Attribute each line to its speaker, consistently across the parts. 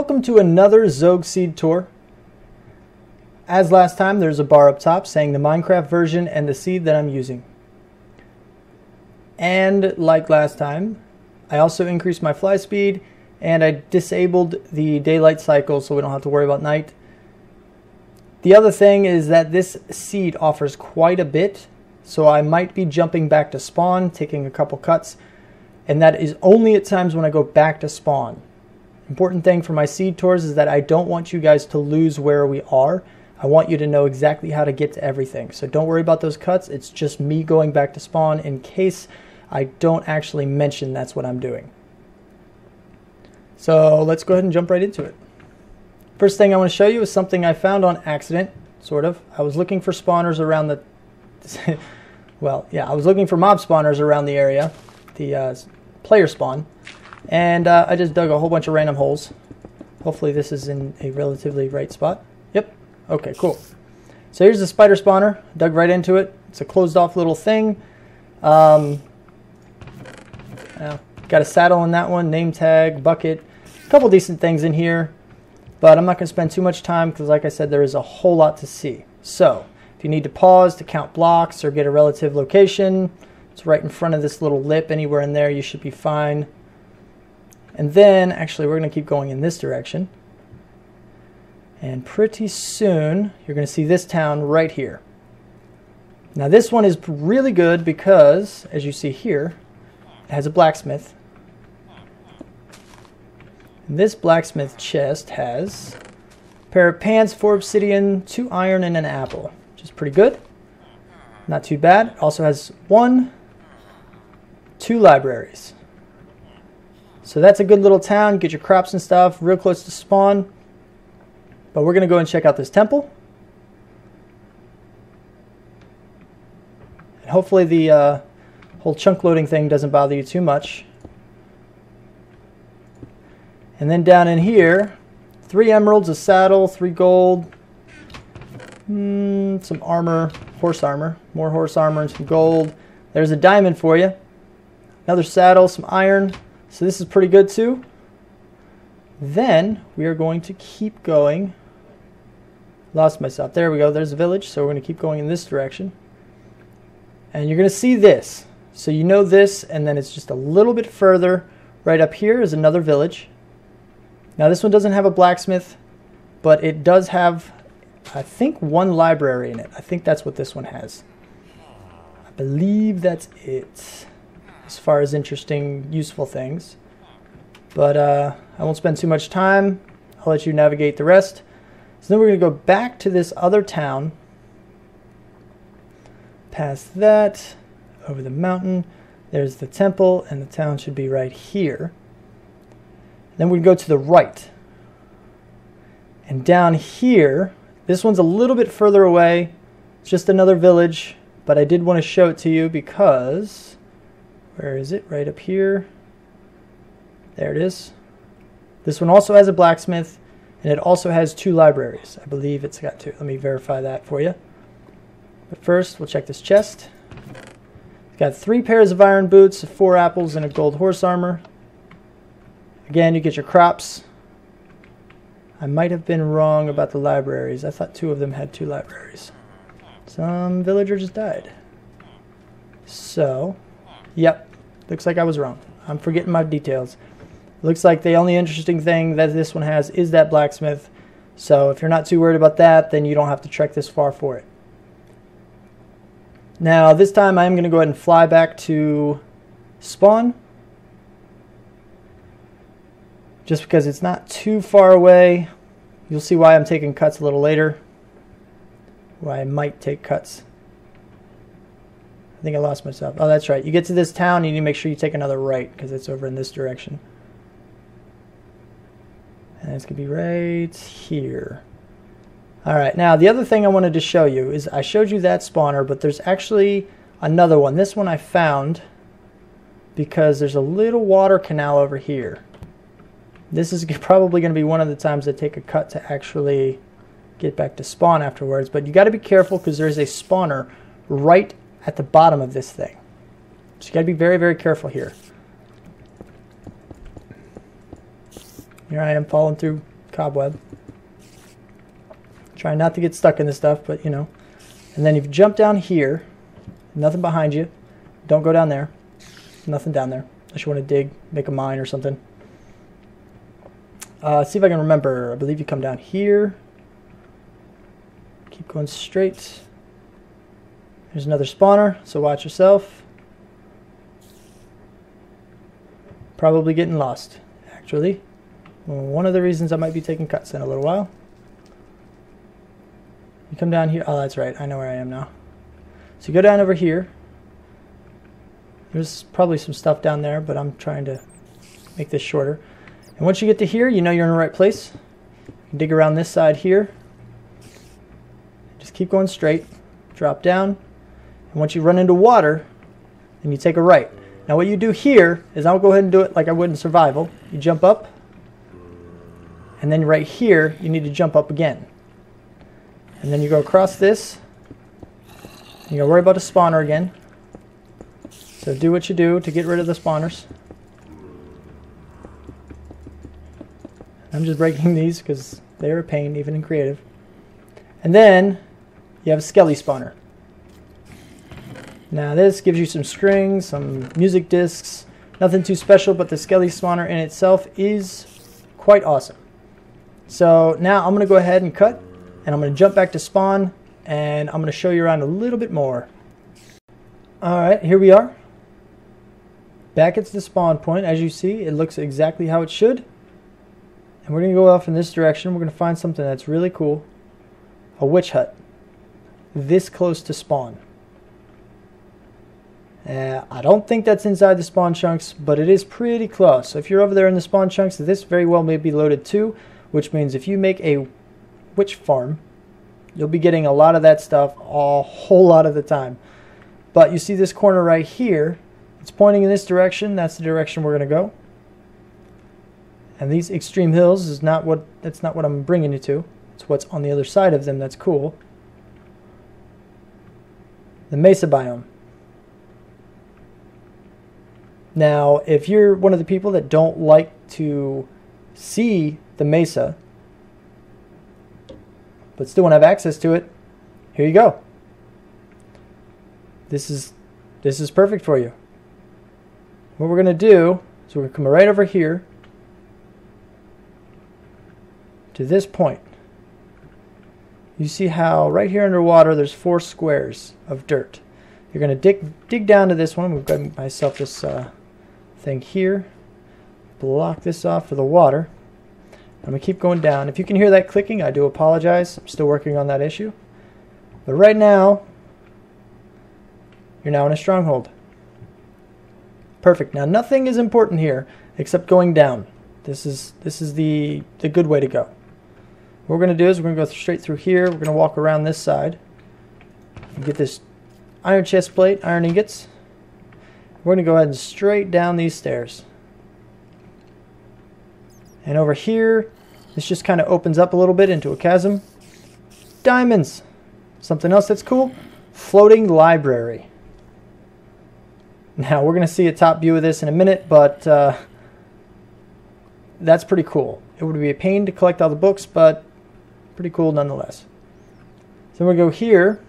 Speaker 1: welcome to another Xogue seed tour. As last time, there's a bar up top saying the Minecraft version and the seed that I'm using. And like last time, I also increased my fly speed and I disabled the daylight cycle so we don't have to worry about night. The other thing is that this seed offers quite a bit, so I might be jumping back to spawn, taking a couple cuts, and that is only at times when I go back to spawn. Important thing for my seed tours is that I don't want you guys to lose where we are. I want you to know exactly how to get to everything. So don't worry about those cuts. It's just me going back to spawn in case I don't actually mention that's what I'm doing. So let's go ahead and jump right into it. First thing I want to show you is something I found on accident, sort of. I was looking for spawners around the... I was looking for mob spawners around the area, the player spawn. And I just dug a whole bunch of random holes. Hopefully this is in a relatively right spot. Yep. Okay, cool. So here's the spider spawner. Dug right into it. It's a closed off little thing. Got a saddle in that one, name tag, bucket, a couple decent things in here. But I'm not going to spend too much time because, like I said, there is a whole lot to see. So if you need to pause to count blocks or get a relative location, it's right in front of this little lip. Anywhere in there you should be fine. And then, actually, we're going to keep going in this direction. And pretty soon, you're going to see this town right here. Now, this one is really good because, as you see here, it has a blacksmith. And this blacksmith chest has a pair of pants, 4 obsidian, 2 iron, and an apple, which is pretty good. Not too bad. It also has 2 libraries. So that's a good little town. Get your crops and stuff real close to spawn. But we're going to go and check out this temple. And hopefully the whole chunk loading thing doesn't bother you too much. And then down in here, 3 emeralds, a saddle, 3 gold, some armor, horse armor, more horse armor and some gold. There's a diamond for you. Another saddle, some iron. So this is pretty good too. Then we are going to keep going. Lost myself. There we go. There's a village. So we're going to keep going in this direction. And you're going to see this. So you know this, and then it's just a little bit further. Right up here is another village. Now this one doesn't have a blacksmith, but it does have, I think, 1 library in it. I think that's what this one has. I believe that's it, as far as interesting, useful things. But I won't spend too much time. I'll let you navigate the rest. So then we're going to go back to this other town. Past that, over the mountain. There's the temple, and the town should be right here. Then we go to the right. And down here, this one's a little bit further away. It's just another village, but I did want to show it to you because... Where is it? Right up here. There it is. This one also has a blacksmith, and it also has 2 libraries. I believe it's got 2. Let me verify that for you. But first, we'll check this chest. It's got 3 pairs of iron boots, 4 apples, and a gold horse armor. Again, you get your crops. I might have been wrong about the libraries. I thought 2 of them had 2 libraries. Some villager just died. So... Yep, looks like I was wrong. I'm forgetting my details. Looks like the only interesting thing that this one has is that blacksmith. So if you're not too worried about that, then you don't have to trek this far for it. Now this time I'm going to go ahead and fly back to spawn. Just because it's not too far away. You'll see why I'm taking cuts a little later. Why I might take cuts. I think I lost myself. Oh, that's right. You get to this town, you need to make sure you take another right because it's over in this direction. And it's going to be right here. All right. Now, the other thing I wanted to show you is I showed you that spawner, but there's actually another one. This one I found because there's a little water canal over here. This is probably going to be one of the times I take a cut to actually get back to spawn afterwards. But you got to be careful because there's a spawner right at the bottom of this thing. So you got to be very, very careful here. Here I am falling through cobweb. Try not to get stuck in this stuff, but you know. And then if you jump down here, nothing behind you. Don't go down there. Nothing down there. Unless you want to dig, make a mine or something. See if I can remember. I believe you come down here. Keep going straight. There's another spawner, so watch yourself. Probably getting lost, actually. One of the reasons I might be taking cuts in a little while. You come down here. Oh, that's right. I know where I am now. So you go down over here. There's probably some stuff down there, but I'm trying to make this shorter. And once you get to here, you know you're in the right place. You can dig around this side here. Just keep going straight. Drop down. And once you run into water, then you take a right. Now what you do here is I'll go ahead and do it like I would in survival. You jump up. And then right here, you need to jump up again. And then you go across this. You gotta worry about the spawner again. So do what you do to get rid of the spawners. I'm just breaking these because they're a pain, even in creative. And then you have a skelly spawner. Now this gives you some strings, some music discs. Nothing too special, but the skelly spawner in itself is quite awesome. So now I'm going to go ahead and cut. And I'm going to jump back to spawn. And I'm going to show you around a little bit more. Alright, here we are. Back at the spawn point. As you see, it looks exactly how it should. And we're going to go off in this direction. We're going to find something that's really cool. A witch hut. This close to spawn. I don't think that's inside the spawn chunks, but it is pretty close. So if you're over there in the spawn chunks, this very well may be loaded too. Which means if you make a witch farm, you'll be getting a lot of that stuff a whole lot of the time. But you see this corner right here. It's pointing in this direction. That's the direction we're going to go. And these extreme hills is that's not what I'm bringing you to. It's what's on the other side of them that's cool. The Mesa Biome. Now, if you're one of the people that don't like to see the mesa, but still want to have access to it, here you go. This is perfect for you. What we're going to do is we're going to come right over here to this point. You see how right here underwater there's 4 squares of dirt. You're going to dig down to this one. We've got myself this thing here. Block this off for the water. I'm going to keep going down. If you can hear that clicking, I do apologize. I'm still working on that issue. But right now, you're now in a stronghold. Perfect. Now nothing is important here except going down. This is the good way to go. What we're going to do is we're going to go straight through here. We're going to walk around this side and get this iron chest plate, iron ingots. We're going to go ahead and straight down these stairs. And over here, this just kind of opens up a little bit into a chasm. Diamonds. Something else that's cool. Floating library. Now, we're going to see a top view of this in a minute, but that's pretty cool. It would be a pain to collect all the books, but pretty cool nonetheless. So we're going to go here,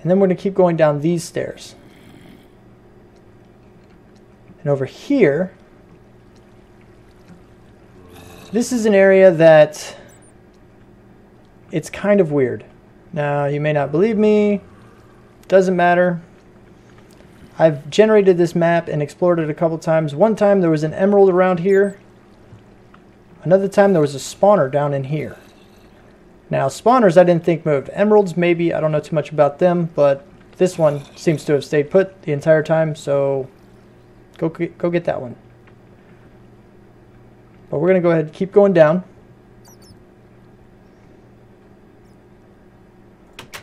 Speaker 1: and then we're going to keep going down these stairs. And over here, this is an area that it's kind of weird. Now, you may not believe me. Doesn't matter. I've generated this map and explored it a couple times. One time there was an emerald around here. Another time there was a spawner down in here. Now, spawners I didn't think moved. Emeralds maybe, I don't know too much about them, but this one seems to have stayed put the entire time, so go get that one. But we're going to go ahead and keep going down.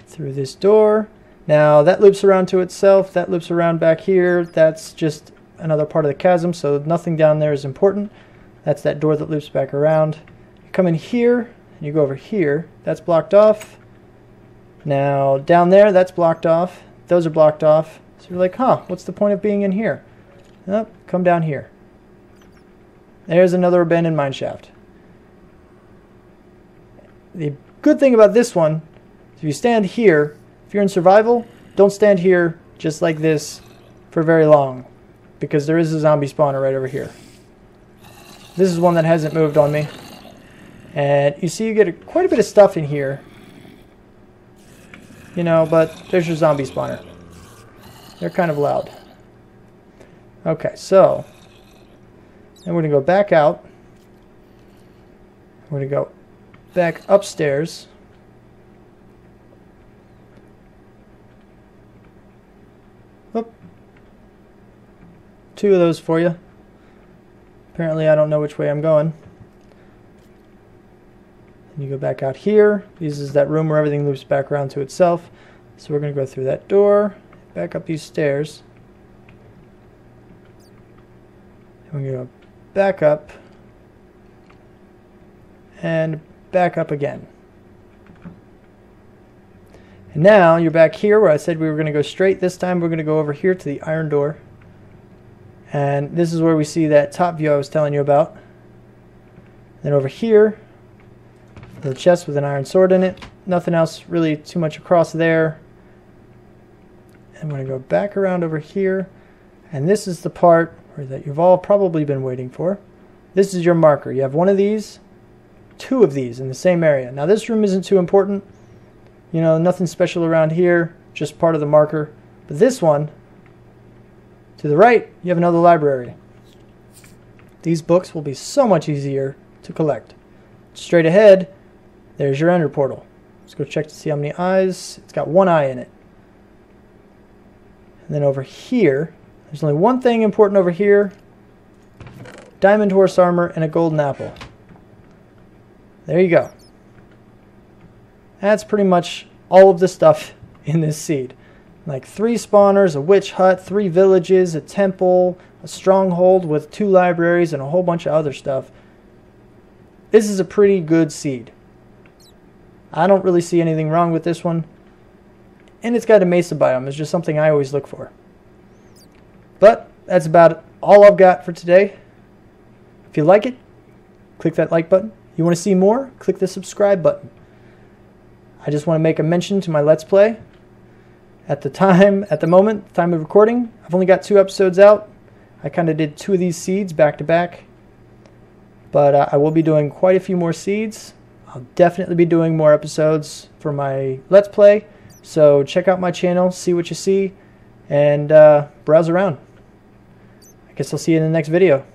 Speaker 1: Through this door. Now, that loops around to itself. That loops around back here. That's just another part of the chasm, so nothing down there is important. That's that door that loops back around. You come in here, and you go over here. That's blocked off. Now, down there, that's blocked off. Those are blocked off. So you're like, huh, what's the point of being in here? Oh, come down here. There's another abandoned mine shaft. the good thing about this one, if you stand here, if you're in survival, don't stand here just like this for very long, because there is a zombie spawner right over here. This is one that hasn't moved on me. And you see you get quite a bit of stuff in here. You know, but there's your zombie spawner. They're kind of loud. Okay, so then we're going to go back out. We're going to go back upstairs. Oop. 2 of those for you. Apparently I don't know which way I'm going. And you go back out here. This is that room where everything loops back around to itself. So we're going to go through that door, back up these stairs. And we're going to go back up and back up again. And now you're back here where I said we were going to go straight. This time we're going to go over here to the iron door. And this is where we see that top view I was telling you about. Then over here, the chest with an iron sword in it. Nothing else really too much across there. And I'm going to go back around over here. And this is the part that you've all probably been waiting for. This is your marker. You have one of these, 2 of these in the same area. Now this room isn't too important. You know, nothing special around here, just part of the marker. But this one, to the right, you have another library. These books will be so much easier to collect. Straight ahead, there's your ender portal. Let's go check to see how many eyes. It's got 1 eye in it. And then over here, there's only one thing important over here. Diamond horse armor and a golden apple. There you go. That's pretty much all of the stuff in this seed. Like 3 spawners, a witch hut, 3 villages, a temple, a stronghold with 2 libraries, and a whole bunch of other stuff. This is a pretty good seed. I don't really see anything wrong with this one. And it's got a Mesa biome. It's just something I always look for. But that's about all I've got for today. If you like it, click that like button. You want to see more? Click the subscribe button. I just want to make a mention to my Let's Play. At the moment, time of recording, I've only got 2 episodes out. I kind of did 2 of these seeds back to back. But I will be doing quite a few more seeds. I'll definitely be doing more episodes for my Let's Play. So check out my channel, see what you see, and browse around. I guess I'll see you in the next video.